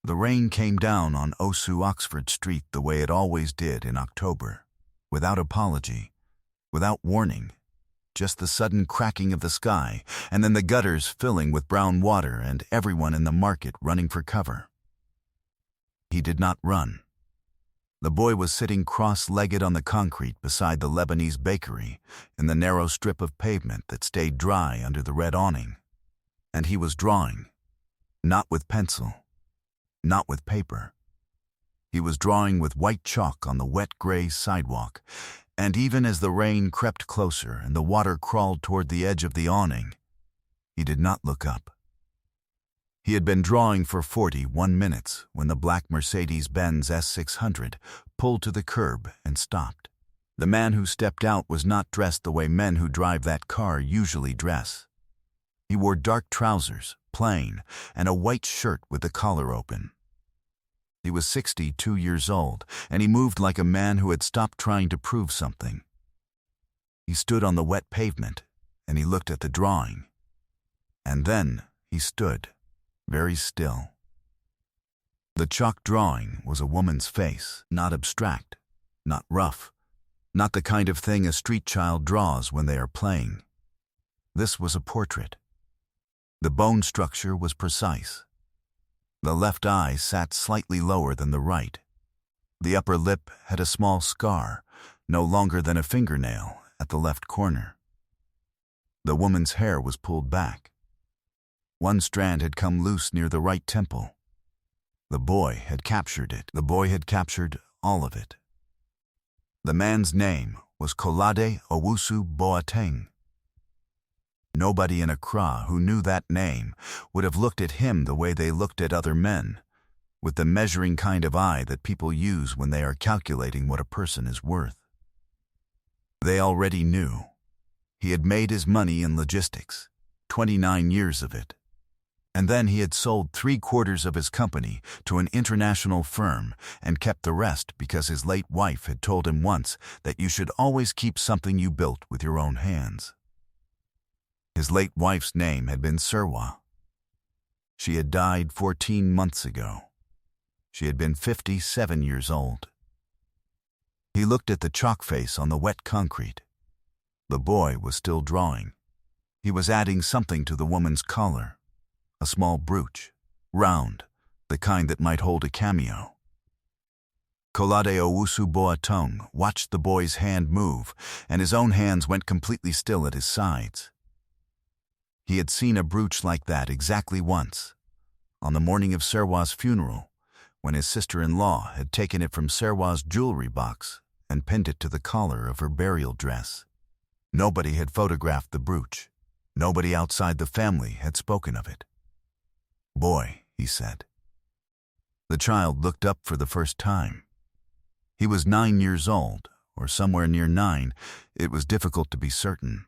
The rain came down on Osu Oxford Street the way it always did in October, without apology, without warning, just the sudden cracking of the sky, and then the gutters filling with brown water and everyone in the market running for cover. He did not run. The boy was sitting cross-legged on the concrete beside the Lebanese bakery in the narrow strip of pavement that stayed dry under the red awning. And he was drawing, not with pencil, not with paper. He was drawing with white chalk on the wet gray sidewalk, and even as the rain crept closer and the water crawled toward the edge of the awning, he did not look up. He had been drawing for 41 minutes when the black Mercedes-Benz S600 pulled to the curb and stopped. The man who stepped out was not dressed the way men who drive that car usually dress. He wore dark trousers, plain, and a white shirt with the collar open. He was 62 years old, and he moved like a man who had stopped trying to prove something. He stood on the wet pavement, and he looked at the drawing. And then he stood, very still. The chalk drawing was a woman's face, not abstract, not rough, not the kind of thing a street child draws when they are playing. This was a portrait. The bone structure was precise. The left eye sat slightly lower than the right. The upper lip had a small scar, no longer than a fingernail, at the left corner. The woman's hair was pulled back. One strand had come loose near the right temple. The boy had captured it. The boy had captured all of it. The man's name was Kolade Owusu Boateng. Nobody in Accra who knew that name would have looked at him the way they looked at other men, with the measuring kind of eye that people use when they are calculating what a person is worth. They already knew. He had made his money in logistics, 29 years of it. And then he had sold 3/4 of his company to an international firm and kept the rest because his late wife had told him once that you should always keep something you built with your own hands. His late wife's name had been Serwa. She had died 14 months ago. She had been 57 years old. He looked at the chalk face on the wet concrete. The boy was still drawing. He was adding something to the woman's collar, a small brooch, round, the kind that might hold a cameo. Kolade Owusu Boateng watched the boy's hand move, and his own hands went completely still at his sides. He had seen a brooch like that exactly once, on the morning of Serwa's funeral, when his sister-in-law had taken it from Serwa's jewelry box and pinned it to the collar of her burial dress. Nobody had photographed the brooch. Nobody outside the family had spoken of it. "Boy," he said. The child looked up for the first time. He was 9 years old, or somewhere near 9. It was difficult to be certain.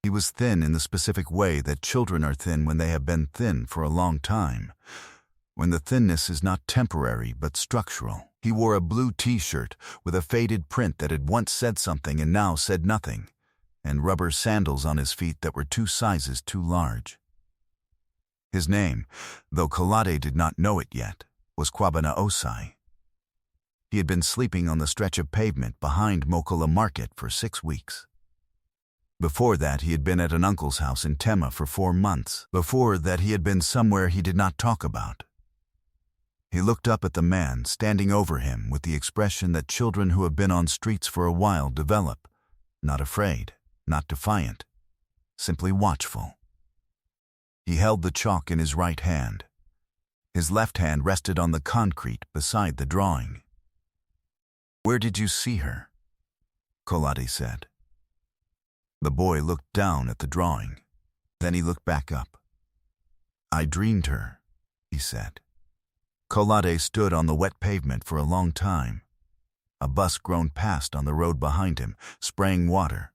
He was thin in the specific way that children are thin when they have been thin for a long time, when the thinness is not temporary but structural. He wore a blue t-shirt with a faded print that had once said something and now said nothing, and rubber sandals on his feet that were 2 sizes too large. His name, though Kolade did not know it yet, was Kwabena Osai. He had been sleeping on the stretch of pavement behind Mokola Market for 6 weeks. Before that, he had been at an uncle's house in Tema for 4 months. Before that, he had been somewhere he did not talk about. He looked up at the man standing over him with the expression that children who have been on streets for a while develop, not afraid, not defiant, simply watchful. He held the chalk in his right hand. His left hand rested on the concrete beside the drawing. "Where did you see her?" Kolade said. The boy looked down at the drawing. Then he looked back up. "I dreamed her," he said. Kolade stood on the wet pavement for a long time. A bus groaned past on the road behind him, spraying water.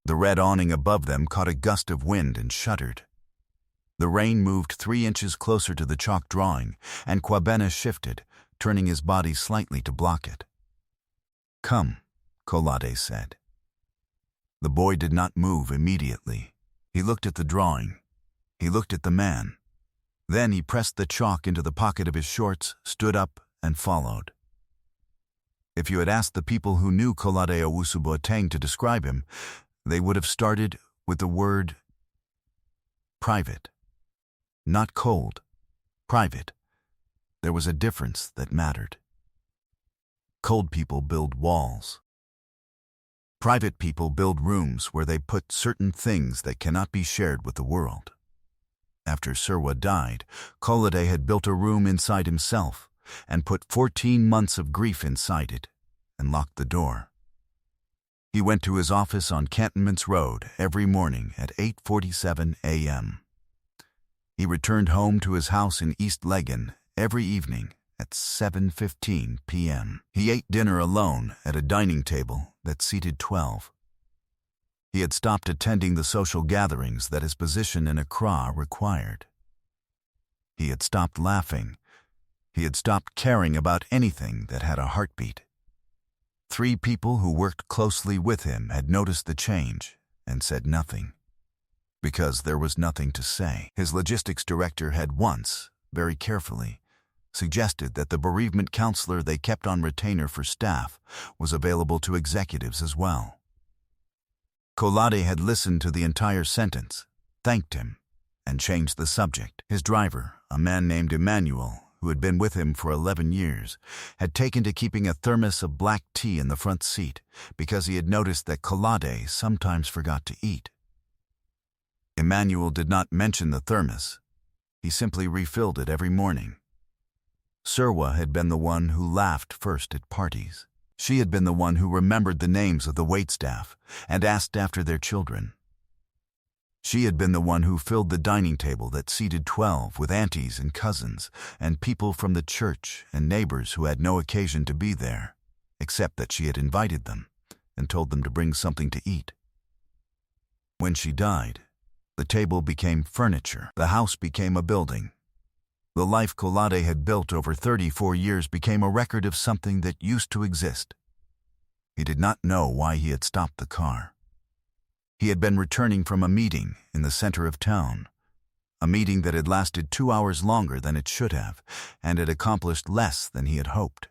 The red awning above them caught a gust of wind and shuddered. The rain moved 3 inches closer to the chalk drawing, and Kwabena shifted, turning his body slightly to block it. "Come," Kolade said. The boy did not move immediately. He looked at the drawing. He looked at the man. Then he pressed the chalk into the pocket of his shorts, stood up, and followed. If you had asked the people who knew Kolade Owusu-Boateng to describe him, they would have started with the word private. Not cold, private. There was a difference that mattered. Cold people build walls. Private people build rooms where they put certain things that cannot be shared with the world. After Serwa died, Kolade had built a room inside himself and put 14 months of grief inside it and locked the door. He went to his office on Cantonments Road every morning at 8:47 a.m. He returned home to his house in East Legon every evening at 7:15 p.m. He ate dinner alone at a dining table that seated 12. He had stopped attending the social gatherings that his position in Accra required. He had stopped laughing. He had stopped caring about anything that had a heartbeat. 3 people who worked closely with him had noticed the change and said nothing, because there was nothing to say. His logistics director had once, very carefully, suggested that the bereavement counselor they kept on retainer for staff was available to executives as well. Kolade had listened to the entire sentence, thanked him, and changed the subject. His driver, a man named Emmanuel, who had been with him for 11 years, had taken to keeping a thermos of black tea in the front seat because he had noticed that Kolade sometimes forgot to eat. Emmanuel did not mention the thermos. He simply refilled it every morning. Serwa had been the one who laughed first at parties. She had been the one who remembered the names of the waitstaff and asked after their children. She had been the one who filled the dining table that seated 12 with aunties and cousins and people from the church and neighbors who had no occasion to be there, except that she had invited them and told them to bring something to eat. When she died, the table became furniture. The house became a building. The life Kolade had built over 34 years became a record of something that used to exist. He did not know why he had stopped the car. He had been returning from a meeting in the center of town, a meeting that had lasted 2 hours longer than it should have and had accomplished less than he had hoped.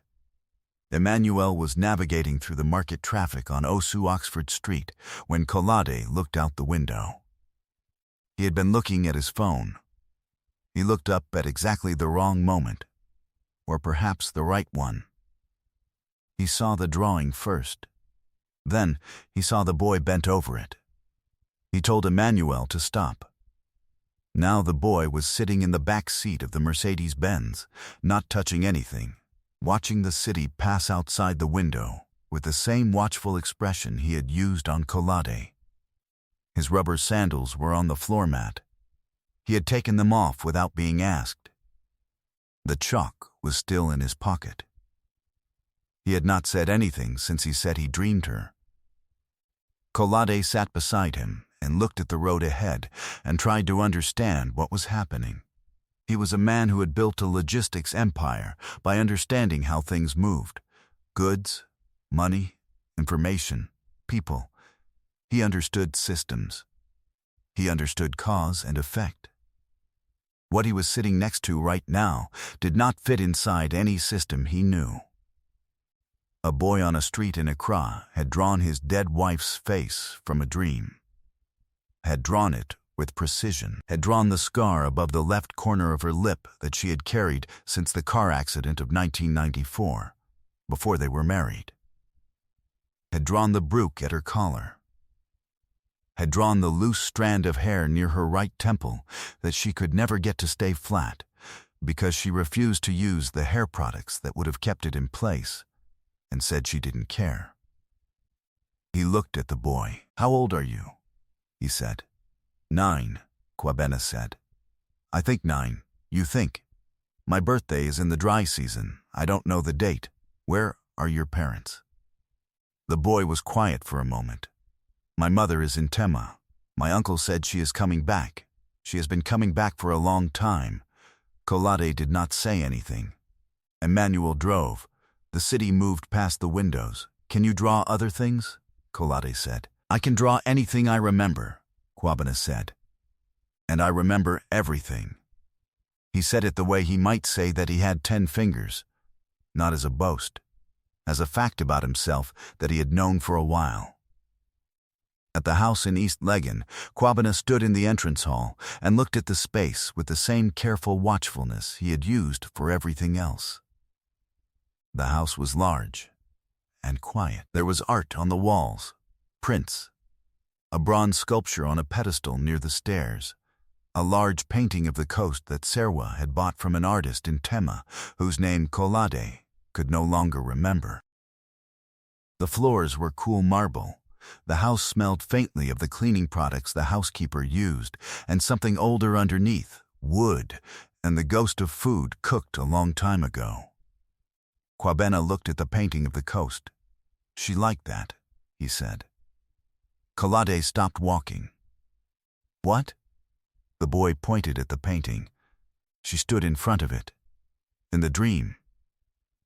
Emmanuel was navigating through the market traffic on Osu-Oxford Street when Kolade looked out the window. He had been looking at his phone. He looked up at exactly the wrong moment, or perhaps the right one. He saw the drawing first. Then he saw the boy bent over it. He told Emmanuel to stop. Now the boy was sitting in the back seat of the Mercedes-Benz, not touching anything, watching the city pass outside the window with the same watchful expression he had used on Kolade. His rubber sandals were on the floor mat. He had taken them off without being asked. The chalk was still in his pocket. He had not said anything since he said he dreamed her. Kolade sat beside him and looked at the road ahead and tried to understand what was happening. He was a man who had built a logistics empire by understanding how things moved. Goods, money, information, people. He understood systems. He understood cause and effect. What he was sitting next to right now did not fit inside any system he knew. A boy on a street in Accra had drawn his dead wife's face from a dream. Had drawn it with precision, had drawn the scar above the left corner of her lip that she had carried since the car accident of 1994, before they were married. Had drawn the bruque at her collar. Had drawn the loose strand of hair near her right temple that she could never get to stay flat because she refused to use the hair products that would have kept it in place and said she didn't care. He looked at the boy. "How old are you?" he said. 9, Kwabena said. "I think 9. You think? My birthday is in the dry season. I don't know the date. Where are your parents?" The boy was quiet for a moment. "My mother is in Tema. My uncle said she is coming back. She has been coming back for a long time." Kolade did not say anything. Emmanuel drove. The city moved past the windows. "Can you draw other things?" Kolade said. "I can draw anything I remember," Kwabena said. "And I remember everything." He said it the way he might say that he had 10 fingers, not as a boast, as a fact about himself that he had known for a while. At the house in East Legan, Kwabena stood in the entrance hall and looked at the space with the same careful watchfulness he had used for everything else. The house was large and quiet. There was art on the walls, prints, a bronze sculpture on a pedestal near the stairs, a large painting of the coast that Serwa had bought from an artist in Tema, whose name Kolade could no longer remember. The floors were cool marble. The house smelled faintly of the cleaning products the housekeeper used, and something older underneath, wood, and the ghost of food cooked a long time ago. Kwabena looked at the painting of the coast. She liked that, he said. Kolade stopped walking. What? The boy pointed at the painting. She stood in front of it. In the dream,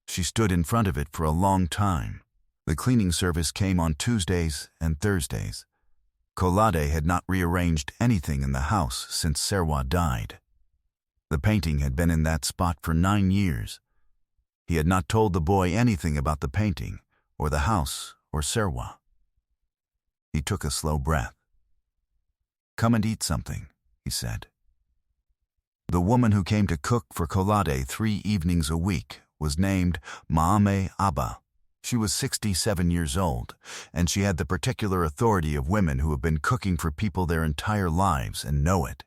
she stood in front of it for a long time. The cleaning service came on Tuesdays and Thursdays. Kolade had not rearranged anything in the house since Serwa died. The painting had been in that spot for 9 years. He had not told the boy anything about the painting, or the house, or Serwa. He took a slow breath. Come and eat something, he said. The woman who came to cook for Kolade 3 evenings a week was named Maame Abba. She was 67 years old, and she had the particular authority of women who have been cooking for people their entire lives and know it.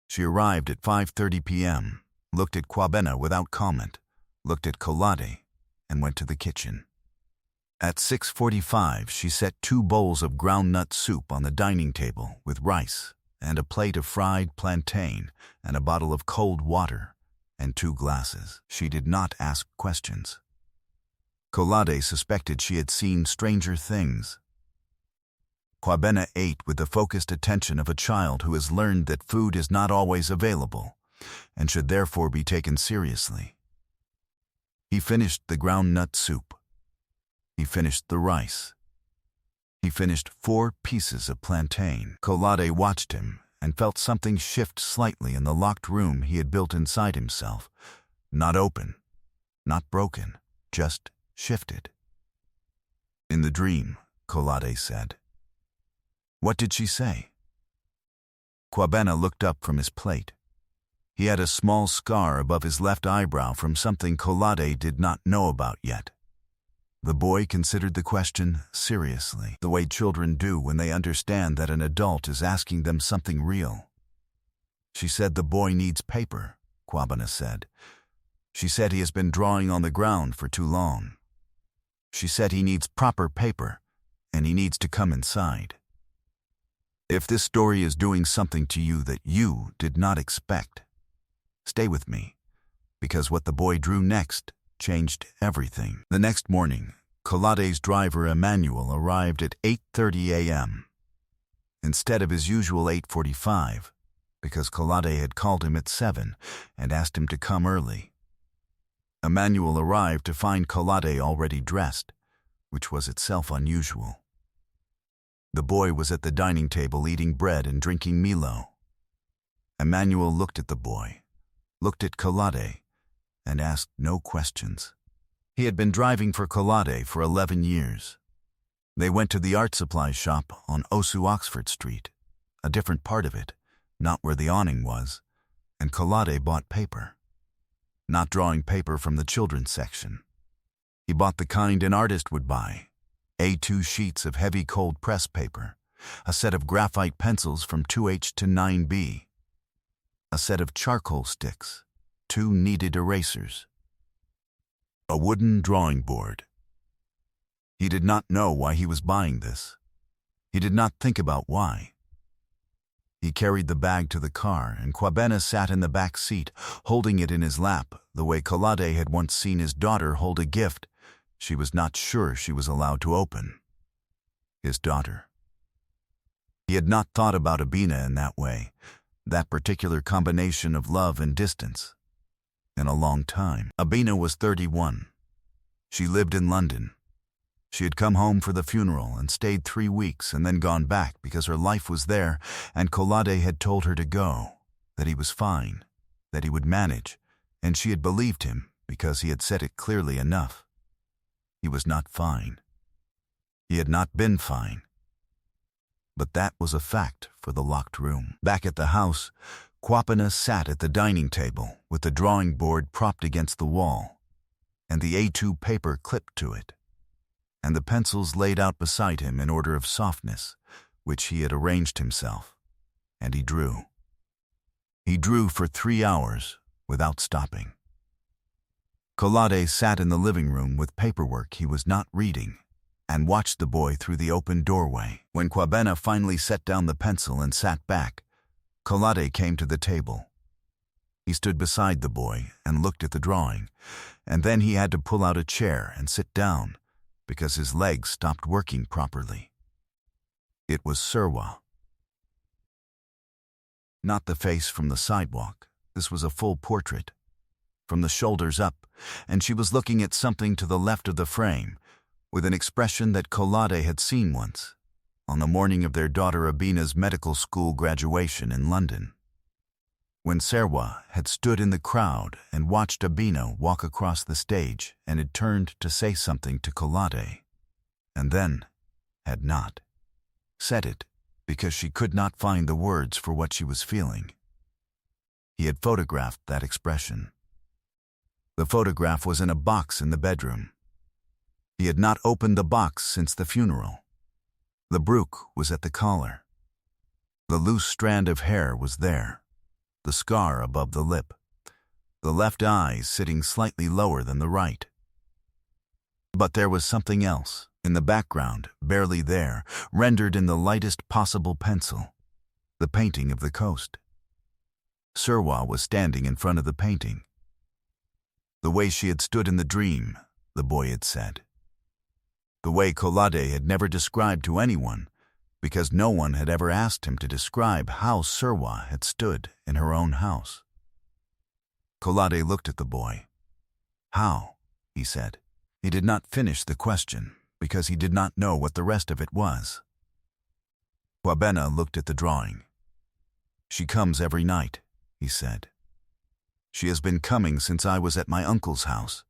She arrived at 5:30 p.m., looked at Kwabena without comment, looked at Kolade, and went to the kitchen. At 6:45, she set 2 bowls of groundnut soup on the dining table with rice and a plate of fried plantain and a bottle of cold water and 2 glasses. She did not ask questions. Kolade suspected she had seen stranger things. Kwabena ate with the focused attention of a child who has learned that food is not always available and should therefore be taken seriously. He finished the groundnut soup. He finished the rice. He finished 4 pieces of plantain. Kolade watched him and felt something shift slightly in the locked room he had built inside himself. Not open, not broken, just shifted. In the dream, Kolade said. What did she say? Kwabena looked up from his plate. He had a small scar above his left eyebrow from something Kolade did not know about yet. The boy considered the question seriously, the way children do when they understand that an adult is asking them something real. She said the boy needs paper, Kwabena said. She said he has been drawing on the ground for too long. She said he needs proper paper, and he needs to come inside. If this story is doing something to you that you did not expect, stay with me, because what the boy drew next changed everything. The next morning, Kolade's driver Emmanuel arrived at 8:30 a.m. instead of his usual 8:45, because Kolade had called him at 7 and asked him to come early. Emmanuel arrived to find Kolade already dressed, which was itself unusual. The boy was at the dining table eating bread and drinking Milo. Emmanuel looked at the boy, looked at Kolade, and asked no questions. He had been driving for Kolade for 11 years. They went to the art supply shop on Osu Oxford Street, a different part of it, not where the awning was, and Kolade bought paper. Not drawing paper from the children's section. He bought the kind an artist would buy, A2 sheets of heavy cold press paper, a set of graphite pencils from 2H to 9B, a set of charcoal sticks, 2 kneaded erasers, a wooden drawing board. He did not know why he was buying this. He did not think about why. He carried the bag to the car, and Kwabena sat in the back seat, holding it in his lap, the way Kolade had once seen his daughter hold a gift she was not sure she was allowed to open. His daughter. He had not thought about Abina in that way, that particular combination of love and distance, in a long time. Abina was 31. She lived in London. She had come home for the funeral and stayed 3 weeks and then gone back because her life was there and Kolade had told her to go, that he was fine, that he would manage, and she had believed him because he had said it clearly enough. He was not fine. He had not been fine. But that was a fact for the locked room. Back at the house, Kwapena sat at the dining table with the drawing board propped against the wall, and the A2 paper clipped to it, and the pencils laid out beside him in order of softness, which he had arranged himself, and he drew. He drew for 3 hours without stopping. Kolade sat in the living room with paperwork he was not reading and watched the boy through the open doorway. When Kwapena finally set down the pencil and sat back, Kolade came to the table. He stood beside the boy and looked at the drawing, and then he had to pull out a chair and sit down because his legs stopped working properly. It was Serwa. Not the face from the sidewalk. This was a full portrait. From the shoulders up, and she was looking at something to the left of the frame, with an expression that Kolade had seen once, on the morning of their daughter Abina's medical school graduation in London. When Serwa had stood in the crowd and watched Abina walk across the stage and had turned to say something to Kolade, and then had not said it because she could not find the words for what she was feeling. He had photographed that expression. The photograph was in a box in the bedroom. He had not opened the box since the funeral. The brook was at the collar. The loose strand of hair was there, the scar above the lip, the left eye sitting slightly lower than the right. But there was something else, in the background, barely there, rendered in the lightest possible pencil, the painting of the coast. Serwa was standing in front of the painting. The way she had stood in the dream, the boy had said. The way Kolade had never described to anyone, because no one had ever asked him to describe how Serwa had stood in her own house. Kolade looked at the boy. "How?" he said. He did not finish the question, because he did not know what the rest of it was. Kwapena looked at the drawing. "She comes every night," he said. "She has been coming since I was at my uncle's house.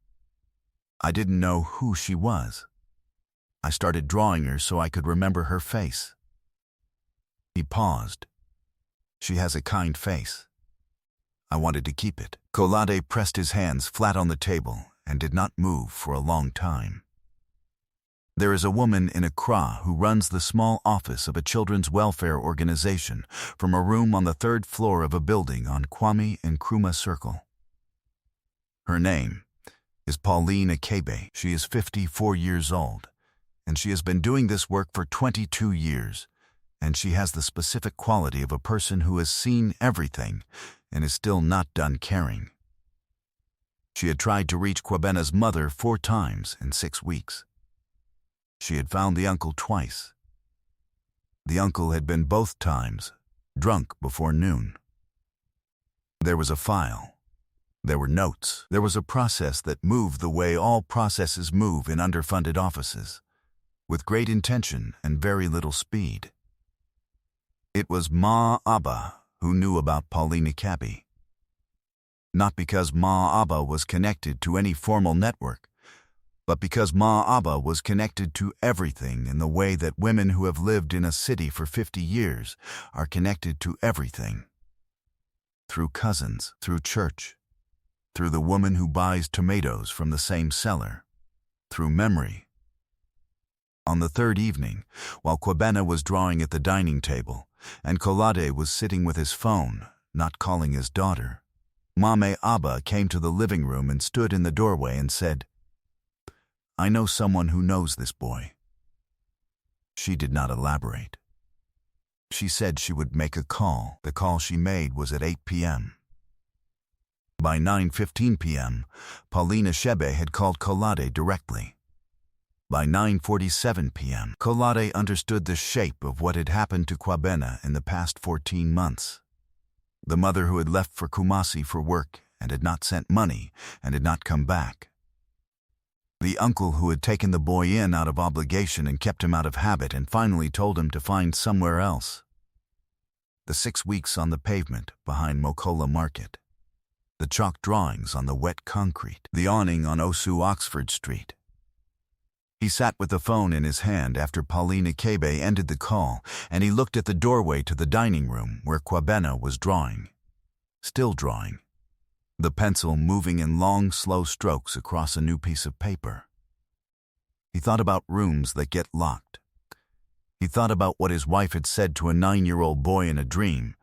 I didn't know who she was. I started drawing her so I could remember her face." He paused. "She has a kind face. I wanted to keep it." Kolade pressed his hands flat on the table and did not move for a long time. "There is a woman in Accra who runs the small office of a children's welfare organization from a room on the 3rd floor of a building on Kwame Nkrumah Circle. Her name is Pauline Akebe. She is 54 years old, and she has been doing this work for 22 years, and she has the specific quality of a person who has seen everything and is still not done caring. She had tried to reach Kwabena's mother 4 times in 6 weeks. She had found the uncle twice. The uncle had been both times drunk before noon. There was a file. There were notes. There was a process that moved the way all processes move in underfunded offices, with great intention and very little speed. It was Ma Abba who knew about Pauline Akebe. Not because Ma Abba was connected to any formal network, but because Ma Abba was connected to everything in the way that women who have lived in a city for 50 years are connected to everything. Through cousins, through church, through the woman who buys tomatoes from the same seller, through memory. On the 3rd evening, while Kwapena was drawing at the dining table, and Kolade was sitting with his phone, not calling his daughter, Mame Abba came to the living room and stood in the doorway and said, "I know someone who knows this boy." She did not elaborate. She said she would make a call. The call she made was at 8 p.m. By 9:15 p.m., Pauline Akebe had called Kolade directly. By 9:47 p.m., Kolade understood the shape of what had happened to Kwapena in the past 14 months. The mother who had left for Kumasi for work and had not sent money and had not come back. The uncle who had taken the boy in out of obligation and kept him out of habit and finally told him to find somewhere else. The 6 weeks on the pavement behind Mokola Market. the chalk drawings on the wet concrete, the awning on Osu Oxford Street. He sat with the phone in his hand after Pauline Akebe ended the call, and he looked at the doorway to the dining room where Kwabena was drawing. Still drawing. The pencil moving in long, slow strokes across a new piece of paper. He thought about rooms that get locked. He thought about what his wife had said to a 9-year-old boy in a dream.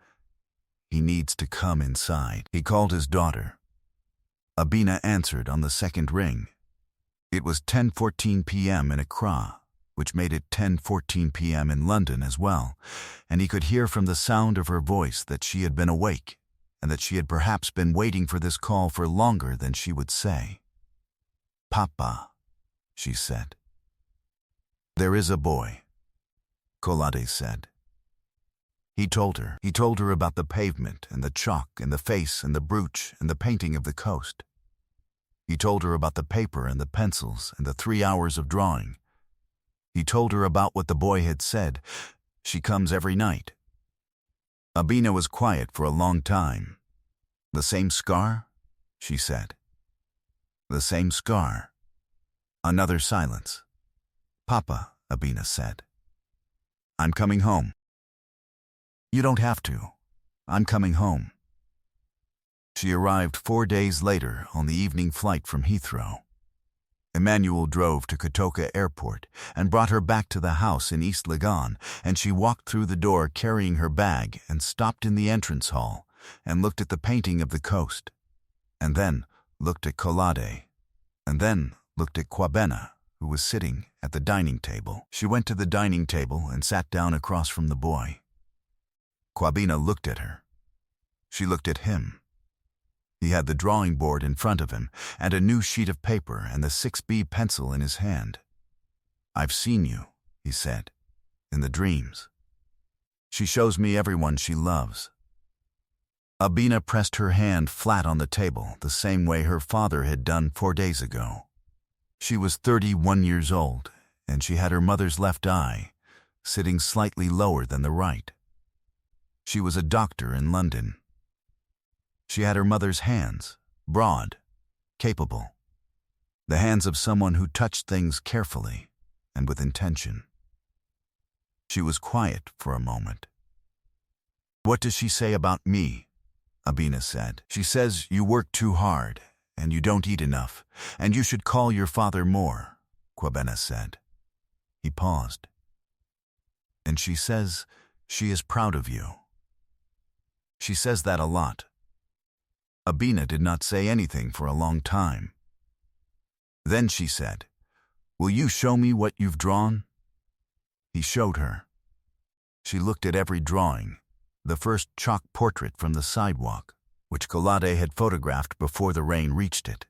He needs to come inside. He called his daughter. Abina answered on the second ring. It was 10:14 p.m. in Accra, which made it 10:14 p.m. in London as well, and he could hear from the sound of her voice that she had been awake and that she had perhaps been waiting for this call for longer than she would say. "Papa," she said. "There is a boy," Kolade said. He told her about the pavement and the chalk and the face and the brooch and the painting of the coast. He told her about the paper and the pencils and the 3 hours of drawing. He told her about what the boy had said. She comes every night. Abina was quiet for a long time. "The same scar?" she said. "The same scar." Another silence. "Papa," Abina said. "I'm coming home." "You don't have to. I'm coming home." She arrived 4 days later on the evening flight from Heathrow. Emmanuel drove to Kotoka Airport and brought her back to the house in East Legon, and she walked through the door carrying her bag and stopped in the entrance hall and looked at the painting of the coast, and then looked at Kolade, and then looked at Kwabena, who was sitting at the dining table. She went to the dining table and sat down across from the boy. Kwabena looked at her. She looked at him. He had the drawing board in front of him and a new sheet of paper and the 6B pencil in his hand. "I've seen you," he said, "in the dreams. She shows me everyone she loves." Abina pressed her hand flat on the table the same way her father had done 4 days ago. She was 31 years old, and she had her mother's left eye, sitting slightly lower than the right. She was a doctor in London. She had her mother's hands, broad, capable, the hands of someone who touched things carefully and with intention. She was quiet for a moment. "What does she say about me?" Abina said. "She says you work too hard, and you don't eat enough, and you should call your father more," Kwabena said. He paused. "And she says she is proud of you." "She says that a lot." Abina did not say anything for a long time. Then she said, "Will you show me what you've drawn?" He showed her. She looked at every drawing, the first chalk portrait from the sidewalk, which Kolade had photographed before the rain reached it,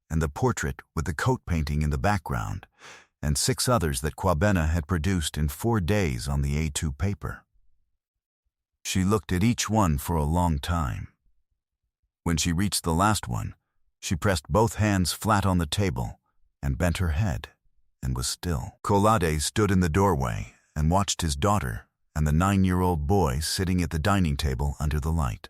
and the portrait with the coat painting in the background, and 6 others that Kwabena had produced in 4 days on the A2 paper. She looked at each one for a long time. When she reached the last one, she pressed both hands flat on the table and bent her head and was still. Kolade stood in the doorway and watched his daughter and the 9-year-old boy sitting at the dining table under the light.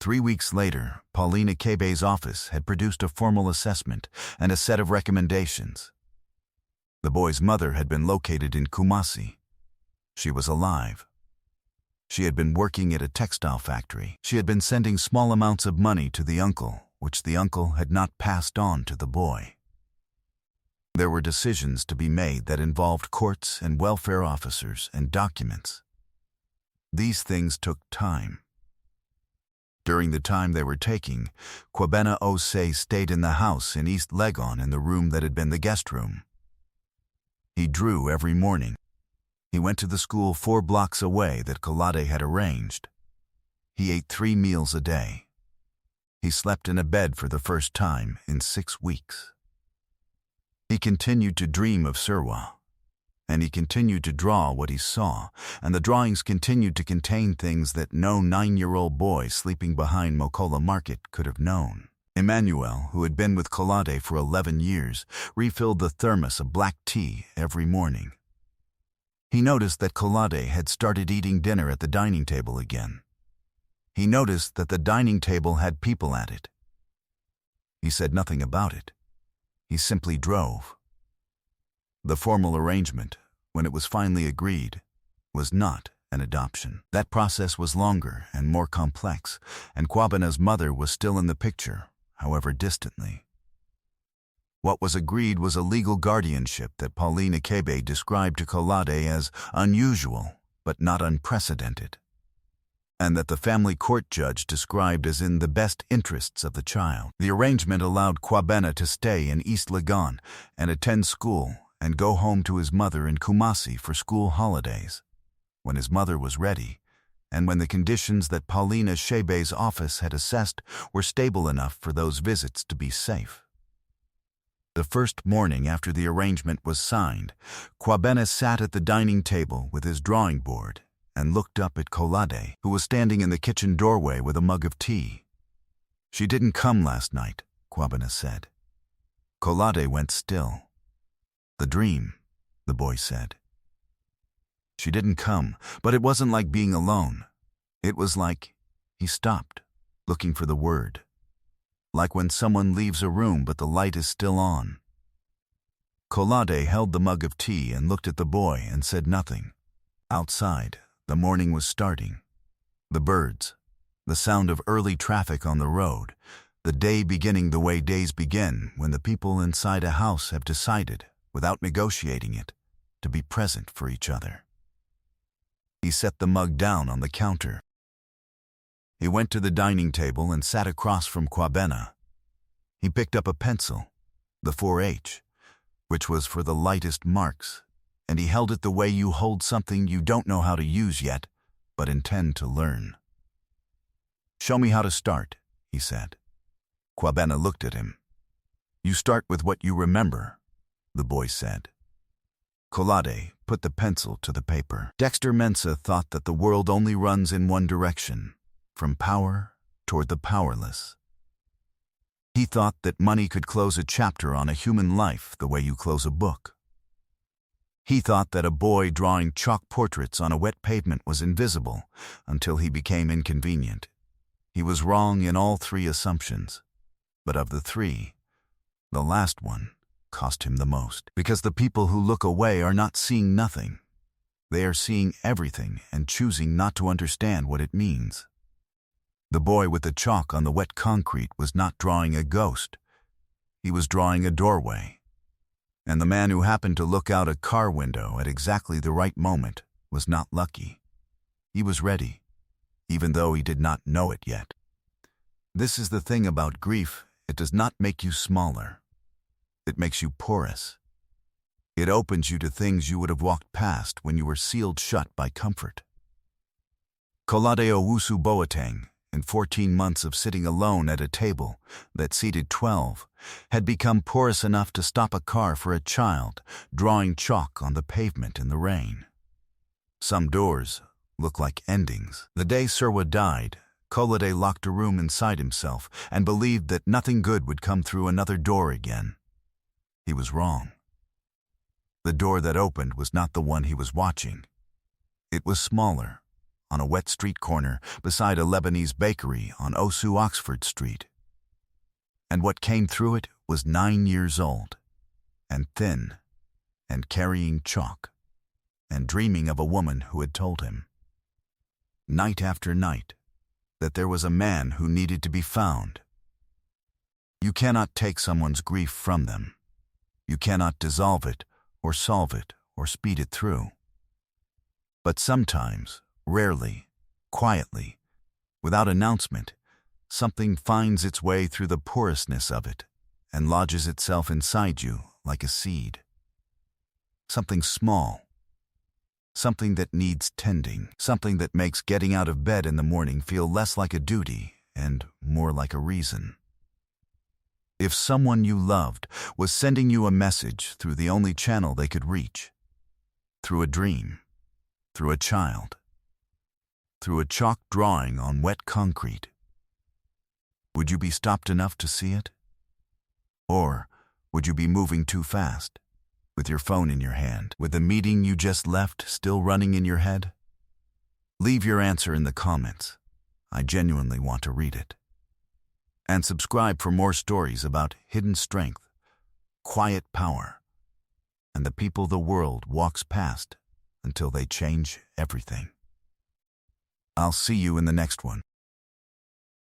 3 weeks later, Pauline Akebe's office had produced a formal assessment and a set of recommendations. The boy's mother had been located in Kumasi. She was alive. She had been working at a textile factory. She had been sending small amounts of money to the uncle, which the uncle had not passed on to the boy. There were decisions to be made that involved courts and welfare officers and documents. These things took time. During the time they were taking, Kwabena Osei stayed in the house in East Legon in the room that had been the guest room. He drew every morning. He went to the school 4 blocks away that Kolade had arranged. He ate 3 meals a day. He slept in a bed for the first time in 6 weeks. He continued to dream of Sirwa, and he continued to draw what he saw, and the drawings continued to contain things that no 9-year-old boy sleeping behind Mokola Market could have known. Emmanuel, who had been with Kolade for 11 years, refilled the thermos of black tea every morning. He noticed that Kolade had started eating dinner at the dining table again. he noticed that the dining table had people at it. He said nothing about it. He simply drove. The formal arrangement, when it was finally agreed, was not an adoption. That process was longer and more complex, and Kwabena's mother was still in the picture, however distantly. What was agreed was a legal guardianship that Pauline Akebe described to Kolade as unusual but not unprecedented, and that the family court judge described as in the best interests of the child. The arrangement allowed Kwabena to stay in East Legon and attend school and go home to his mother in Kumasi for school holidays, when his mother was ready, and when the conditions that Paulina Shebe's office had assessed were stable enough for those visits to be safe. The first morning after the arrangement was signed, Kwabena sat at the dining table with his drawing board and looked up at Kolade, who was standing in the kitchen doorway with a mug of tea. "She didn't come last night," Kwabena said. Kolade went still. "The dream," the boy said. "She didn't come, but it wasn't like being alone. It was like," he stopped, looking for the word, "like when someone leaves a room but the light is still on." Kolade held the mug of tea and looked at the boy and said nothing. Outside, the morning was starting. The birds, the sound of early traffic on the road, the day beginning the way days begin when the people inside a house have decided, without negotiating it, to be present for each other. He set the mug down on the counter. He went to the dining table and sat across from Kwabena. He picked up a pencil, the 4H, which was for the lightest marks, and he held it the way you hold something you don't know how to use yet, but intend to learn. "Show me how to start," he said. Kwabena looked at him. "You start with what you remember," the boy said. Kolade put the pencil to the paper. Dexter Mensah thought that the world only runs in one direction, from power toward the powerless. He thought that money could close a chapter on a human life the way you close a book. He thought that a boy drawing chalk portraits on a wet pavement was invisible until he became inconvenient. He was wrong in all three assumptions, but of the three, the last one cost him the most. Because the people who look away are not seeing nothing. They are seeing everything and choosing not to understand what it means. The boy with the chalk on the wet concrete was not drawing a ghost. He was drawing a doorway. And the man who happened to look out a car window at exactly the right moment was not lucky. He was ready, even though he did not know it yet. This is the thing about grief: it does not make you smaller. It makes you porous. It opens you to things you would have walked past when you were sealed shut by comfort. Kolade Owusu Boateng, in 14 months of sitting alone at a table that seated 12, had become porous enough to stop a car for a child drawing chalk on the pavement in the rain. Some doors look like endings. The day Serwa died, Kolade locked a room inside himself and believed that nothing good would come through another door again. He was wrong. The door that opened was not the one he was watching. It was smaller, on a wet street corner beside a Lebanese bakery on Osu Oxford Street. And what came through it was 9 years old, and thin, and carrying chalk, and dreaming of a woman who had told him, night after night, that there was a man who needed to be found. You cannot take someone's grief from them. You cannot dissolve it, or solve it, or speed it through. But sometimes, rarely, quietly, without announcement, something finds its way through the porousness of it and lodges itself inside you like a seed. Something small, something that needs tending, something that makes getting out of bed in the morning feel less like a duty and more like a reason. If someone you loved was sending you a message through the only channel they could reach, through a dream, through a child, through a chalk drawing on wet concrete, would you be stopped enough to see it? Or would you be moving too fast, with your phone in your hand, with the meeting you just left still running in your head? Leave your answer in the comments. I genuinely want to read it. And subscribe for more stories about hidden strength, quiet power, and the people the world walks past until they change everything. I'll see you in the next one.